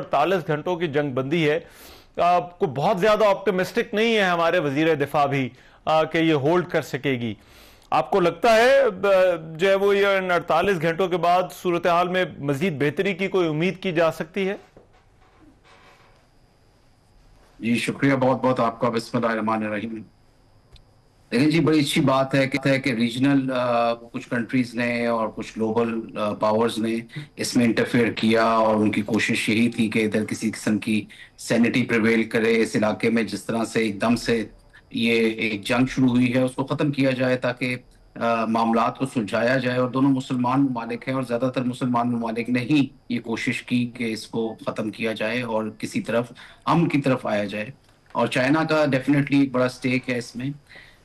48 घंटों की जंगबंदी है। को बहुत ज्यादा ऑप्टिमिस्टिक नहीं है हमारे वजीर दिफा भी कि ये होल्ड कर सकेगी। आपको लगता है जो है वो ये 48 घंटों के बाद सूरत हाल में मजीद बेहतरी की कोई उम्मीद की जा सकती है? जी शुक्रिया बहुत बहुत आपका। बिस्मिल्लाहिर्रहमानिर्रहीम। लेकिन जी बड़ी अच्छी बात है कि रीजनल कुछ कंट्रीज ने और कुछ ग्लोबल पावर्स ने इसमें इंटरफेयर किया और उनकी कोशिश यही थी कि इधर किसी किस्म की सैनिटी प्रिवेल करे इस इलाके में। जिस तरह से एकदम से ये एक जंग शुरू हुई है उसको ख़त्म किया जाए ताकि मामलात को सुलझाया जाए। और दोनों मुसलमान ममालिक हैं और ज़्यादातर मुसलमान ममालिक ने ही ये कोशिश की कि इसको ख़त्म किया जाए और किसी तरफ अमन की तरफ आया जाए। और चाइना का डेफिनेटली एक बड़ा स्टेक है इसमें।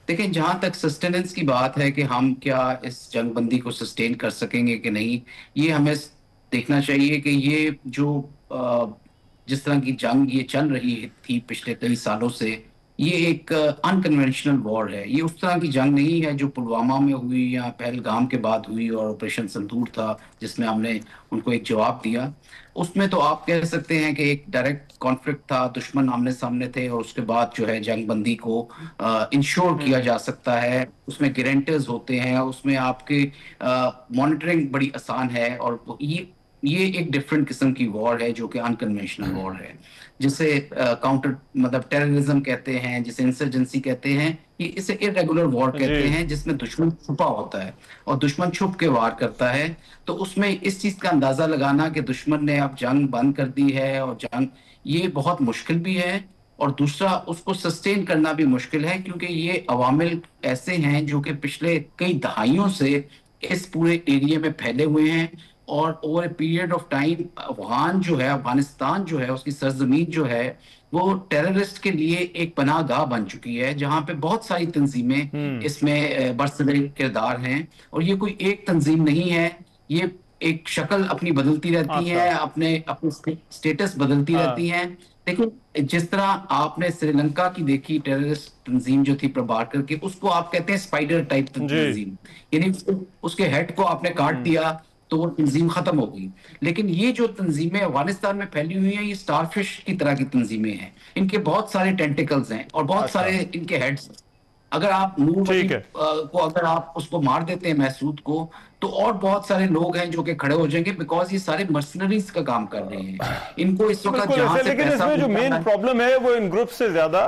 देखिए जहां तक सस्टेनेंस की बात है कि हम क्या इस जंगबंदी को सस्टेन कर सकेंगे कि नहीं, ये हमें देखना चाहिए कि ये जो जिस तरह की जंग ये चल रही थी पिछले कई सालों से, ये एक अनकन्वेंशनल वॉर है। ये उस तरह की जंग नहीं है जो पुलवामा में हुई या पहलगाम के बाद हुई और ऑपरेशन संदूर था जिसमें हमने उनको एक जवाब दिया। उसमें तो आप कह सकते हैं कि एक डायरेक्ट कॉन्फ्लिक्ट था, दुश्मन आमने सामने थे और उसके बाद जो है जंगबंदी को इंश्योर किया जा सकता है। उसमें गारंटर्स होते हैं, उसमें आपके मॉनिटरिंग बड़ी आसान है। और ये एक डिफरेंट किस्म की वॉर है जो कि अनकन्वेंशनल वॉर है, जिसे काउंटर मतलब टेररिज्म कहते हैं, जिसे इंसर्जेंसी कहते हैं। ये इसे इरेगुलर वॉर कहते हैं जिसमें दुश्मन छुपा होता है और दुश्मन छुप के वार करता है। तो उसमें इस चीज का अंदाजा लगाना कि दुश्मन ने अब जंग बंद कर दी है और जंग, ये बहुत मुश्किल भी है। और दूसरा उसको सस्टेन करना भी मुश्किल है क्योंकि ये अवामिल ऐसे हैं जो कि पिछले कई दहाइयों से इस पूरे एरिया में फैले हुए हैं। और over a period of time Afghan जो है, अफगानिस्तान जो है, उसकी सरजमीन जो है वो टेररिस्ट के लिए एक पनाहगाह बन चुकी है जहां पे बहुत सारी तंजीमें इसमें बरसरे किरदार हैं। और ये कोई एक तंजीम नहीं है, ये एक शक्ल अपनी बदलती रहती है, अपने अपने स्टेटस बदलती रहती हैं। लेकिन जिस तरह आपने श्रीलंका की देखी टेररिस्ट तंजीम जो थी प्रभाकर की, उसको आप कहते हैं स्पाइडर टाइप तंजीम, यानी उसके हेड को आपने काट दिया तो वो तंजीम खत्म हो गई। लेकिन ये जो तंजीमें अफगानिस्तान में फैली हुई हैं, ये स्टारफिश की तरह की तंजीमें हैं। इनके बहुत सारे टेंटिकल्स हैं और बहुत सारे इनके हेड्स। अगर आप नूर वली को अगर आप उसको मार देते हैं, महसूद को, तो और बहुत सारे लोग हैं जो कि खड़े हो जाएंगे, बिकॉज ये सारे मर्सनरीज का काम कर रहे हैं। इनको इस वक्त जहां से लेकिन इसमें जो मेन प्रॉब्लम है वो इन ग्रुप से ज्यादा,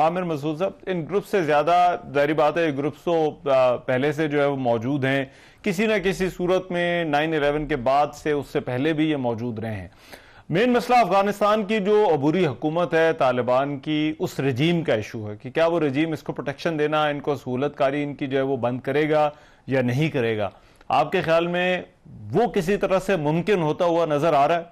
आमिर मसूद साहब, इन ग्रुप से ज्यादा जाहिर बात है ग्रुप्स तो पहले से जो है वो मौजूद हैं किसी न किसी सूरत में। 9/11 के बाद से, उससे पहले भी ये मौजूद रहे हैं। मेन मसला अफगानिस्तान की जो अबूरी हुकूमत है तालिबान की, उस रजीम का इशू है कि क्या वो रजीम इसको प्रोटेक्शन देना, इनको सहूलतकारी इनकी जो है वो बंद करेगा या नहीं करेगा। आपके ख्याल में वो किसी तरह से मुमकिन होता हुआ नजर आ रहा है?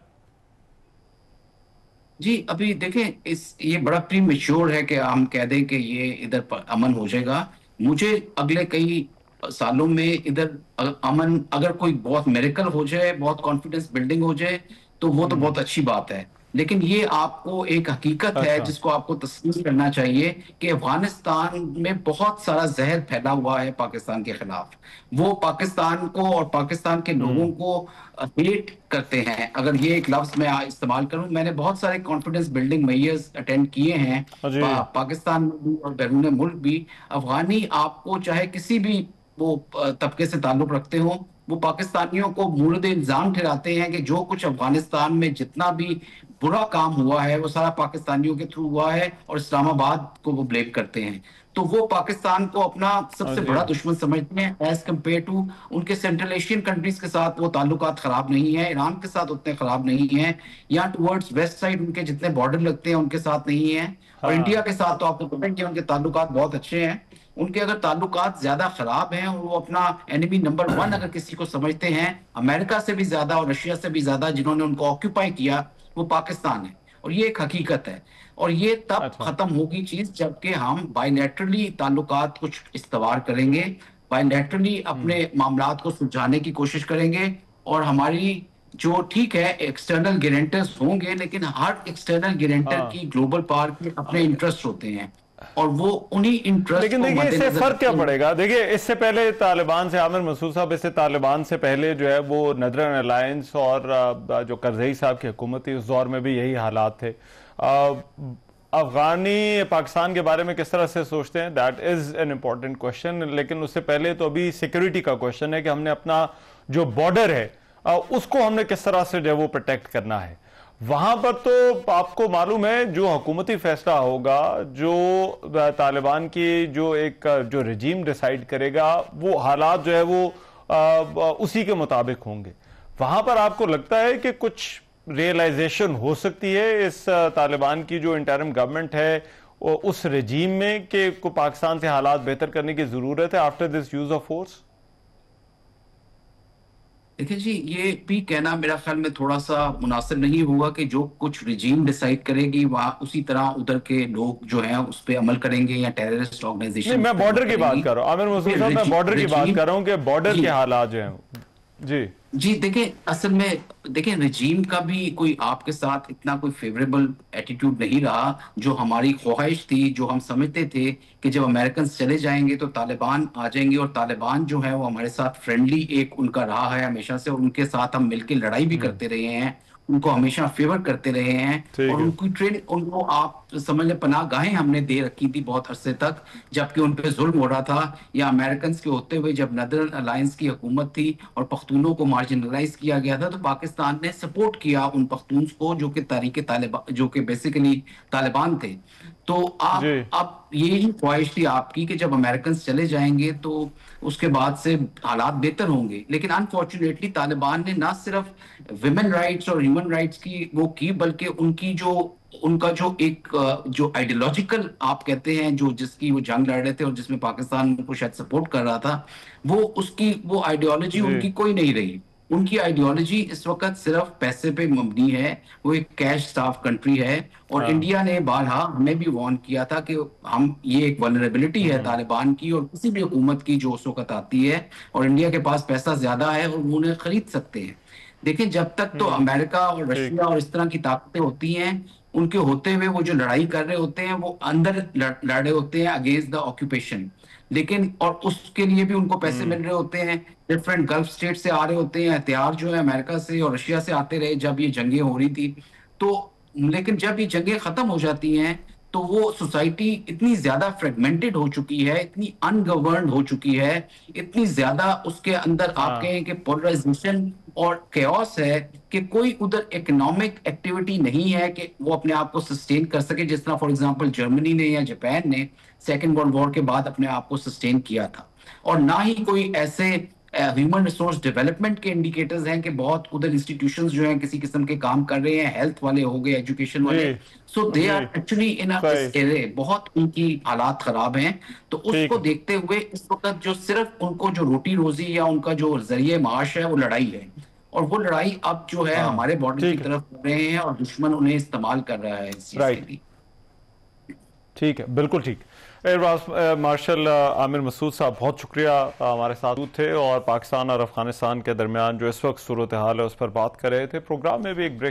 जी अभी देखें, ये बड़ा प्री मेच्योर है कि हम कह दें कि ये इधर अमन हो जाएगा। मुझे अगले कई सालों में इधर अमन, अगर कोई बहुत मेरेकल हो जाए, बहुत कॉन्फिडेंस बिल्डिंग हो जाए, तो वो तो बहुत अच्छी बात है। लेकिन ये आपको एक हकीकत है जिसको आपको तस्लीम करना चाहिए कि अफगानिस्तान में बहुत सारा जहर फैला हुआ है पाकिस्तान के खिलाफ। वो पाकिस्तान को और पाकिस्तान के लोगों को हेट करते हैं। अगर ये एक लफ्ज मैं इस्तेमाल करूं, मैंने बहुत सारे कॉन्फिडेंस बिल्डिंग मेयर्स अटेंड किए हैं पाकिस्तान में भी और बैरून मुल्क भी। अफगानी आपको चाहे किसी भी वो तबके से ताल्लुक रखते हो, वो पाकिस्तानियों को मूर्द इल्जाम ठहराते हैं कि जो कुछ अफगानिस्तान में जितना भी बुरा काम हुआ है वो सारा पाकिस्तानियों के थ्रू हुआ है और इस्लामाबाद को वो ब्लेम करते हैं। तो वो पाकिस्तान को अपना सबसे बड़ा दुश्मन समझते हैं एज कम्पेयर टू उनके सेंट्रल एशियन कंट्रीज के साथ। वो ताल्लुकात खराब नहीं है, ईरान के साथ उतने खराब नहीं है, या टुवर्ड्स वेस्ट साइड उनके जितने बॉर्डर लगते हैं उनके साथ नहीं है। और इंडिया के साथ तो आपको पता है कि उनके ताल्लुकात बहुत अच्छे हैं। उनके अगर ताल्लुकात ज्यादा खराब हैं और वो अपना एनिमी नंबर 1 अगर किसी को समझते हैं, अमेरिका से भी ज्यादा और रशिया से भी ज्यादा जिन्होंने उनको ऑक्यूपाई किया, वो पाकिस्तान है। और ये एक हकीकत है। और ये तब खत्म होगी चीज जबकि हम बायलैटरली ताल्लुकात कुछ इस्तवार करेंगे, बायलैटरली अपने मामलात को सुलझाने की कोशिश करेंगे। और हमारी जो, ठीक है, एक्सटर्नल गारंटर्स होंगे, लेकिन हर एक्सटर्नल गारंटर की ग्लोबल पावर के अपने इंटरेस्ट होते हैं। और वो उन्हीं इंटरेस्ट लेकिन को देखिए इससे मद्देनजर फर्क क्या रखते हुए- पड़ेगा? देखिए इससे पहले तालिबान से, आमिर मसूद साहब, इससे तालिबान से पहले जो है वो नदरन अलायंस और जो करजई साहब की हुकूमत थी उस दौर में भी यही हालात थे। अफगानी पाकिस्तान के बारे में किस तरह से सोचते हैं, that is an important question. लेकिन उससे पहले तो अभी सिक्योरिटी का क्वेश्चन है कि हमने अपना जो बॉर्डर है उसको हमने किस तरह से जो है वो प्रोटेक्ट करना है। वहां पर तो आपको मालूम है जो हुकूमती फैसला होगा, जो तालिबान की जो रजीम डिसाइड करेगा, वो हालात जो है वो उसी के मुताबिक होंगे। वहां पर आपको लगता है कि कुछ रियलाइजेशन हो सकती है इस तालिबान की जो इंटरिम गवर्नमेंट है उस रजीम में कि को पाकिस्तान से हालात बेहतर करने की जरूरत है after this use of force? देखिए जी, ये भी कहना मेरा ख्याल में थोड़ा सा मुनासिब नहीं होगा कि जो कुछ रिजीम डिसाइड करेगी वहाँ उसी तरह उधर के लोग जो हैं उस पर अमल करेंगे या टेररिस्ट नहीं, ऑर्गेनाइजेशन मैं बॉर्डर की बात कर रहा हूँ आमिर मसूद साहब, मैं बॉर्डर की बात कर रहा हूँ कि बॉर्डर के हालात जो हैं। जी जी, देखिए असल में देखिए रिजीम का भी कोई आपके साथ इतना कोई फेवरेबल एटीट्यूड नहीं रहा। जो हमारी ख्वाहिश थी, जो हम समझते थे कि जब अमेरिकन चले जाएंगे तो तालिबान आ जाएंगे, और तालिबान जो है वो हमारे साथ फ्रेंडली एक उनका रहा है हमेशा से, और उनके साथ हम मिलकर लड़ाई भी करते रहे हैं, उनको हमेशा फेवर करते रहे हैं, ठीक और है। उनकी ट्रेड उनको आप समझ ले पनाह गाहें हमने दे रखी थी बहुत अरसे तक, जबकि उन पे जुल्म हो रहा था। या अमेरिकन के होते हुए जब नदरन अलायंस की हुकूमत थी और पख्तूनों को मार्जिनलाइज किया गया था, तो पाकिस्तान ने सपोर्ट किया उन पख्तून को जो कि तारीके तालिबान, जो कि बेसिकली तालिबान थे। तो जी आप यही ख्वाहिश थी आपकी कि जब अमेरिकन चले जाएंगे तो उसके बाद से हालात बेहतर होंगे। लेकिन अनफॉर्चुनेटली तालिबान ने ना सिर्फ विमेन राइट्स और ह्यूमन राइट्स की वो की, बल्कि उनकी जो उनका जो एक जो आइडियोलॉजिकल आप कहते हैं, जो जिसकी वो जंग लड़ रहे थे और जिसमें पाकिस्तान उनको शायद सपोर्ट कर रहा था, वो उसकी वो आइडियोलॉजी जी उनकी कोई नहीं रही। उनकी आइडियोलॉजी इस वक्त सिर्फ पैसे पे मबनी है, वो एक कैश स्टाफ कंट्री है। और हाँ इंडिया ने बारहा हमें भी वार्न किया था कि हम ये एक वल्नरेबिलिटी है तालिबान की और किसी भी हुकूमत की जो उस वक्त आती है, और इंडिया के पास पैसा ज्यादा है और वो उन्हें खरीद सकते हैं। देखिए जब तक तो अमेरिका और ठीक। रशिया और इस तरह की ताकतें होती हैं, उनके होते हुए वो जो लड़ाई कर रहे होते हैं वो अंदर लड़ रहे होते हैं अगेंस्ट द ऑक्यूपेशन। लेकिन और उसके लिए भी उनको पैसे मिल रहे होते हैं, डिफरेंट गल्फ स्टेट से आ रहे होते हैं, हथियार जो है अमेरिका से और रशिया से आते रहे जब ये जंगें हो रही थी। तो लेकिन जब ये जंगें खत्म हो जाती हैं तो वो सोसाइटी इतनी ज्यादा फ्रेगमेंटेड हो चुकी है, इतनी अनगवर्न्ड हो चुकी है, इतनी ज्यादा उसके अंदर आप हाँ कहें कि पोलराइजेशन और केओस है कि कोई उधर इकोनॉमिक एक्टिविटी नहीं है कि वो अपने आप को सस्टेन कर सके, जिस तरह फॉर एग्जांपल जर्मनी ने या जापान ने सेकेंड वर्ल्ड वॉर के बाद अपने आप को सस्टेन किया था। और ना ही कोई ऐसे ह्यूमन रिसोर्स डेवलपमेंट के इंडिकेटर्स हैं कि बहुत उधर इंस्टीट्यूशंस जो हैं किसी किस्म के काम कर रहे हैं, हेल्थ वाले हो गए, एजुकेशन वाले। जी सो दे जी आर एक्चुअली इन सही एरे, बहुत उनकी हालात खराब हैं। तो ठीक उसको है। देखते हुए इस वक्त जो सिर्फ उनको जो रोटी रोजी या उनका जो जरिए माश है वो लड़ाई है, और वो लड़ाई अब जो है हाँ हमारे बॉर्डर की ठीक है। तरफ कर रहे हैं और दुश्मन उन्हें इस्तेमाल कर रहा है इस चीज के राइट, लिए। ठीक है, बिल्कुल ठीक। एयर मार्शल आमिर मसूद साहब, बहुत शुक्रिया हमारे साथ थे और पाकिस्तान और अफगानिस्तान के दरमियान जो इस वक्त सूरत हाल है उस पर बात कर रहे थे। प्रोग्राम में भी एक ब्रेक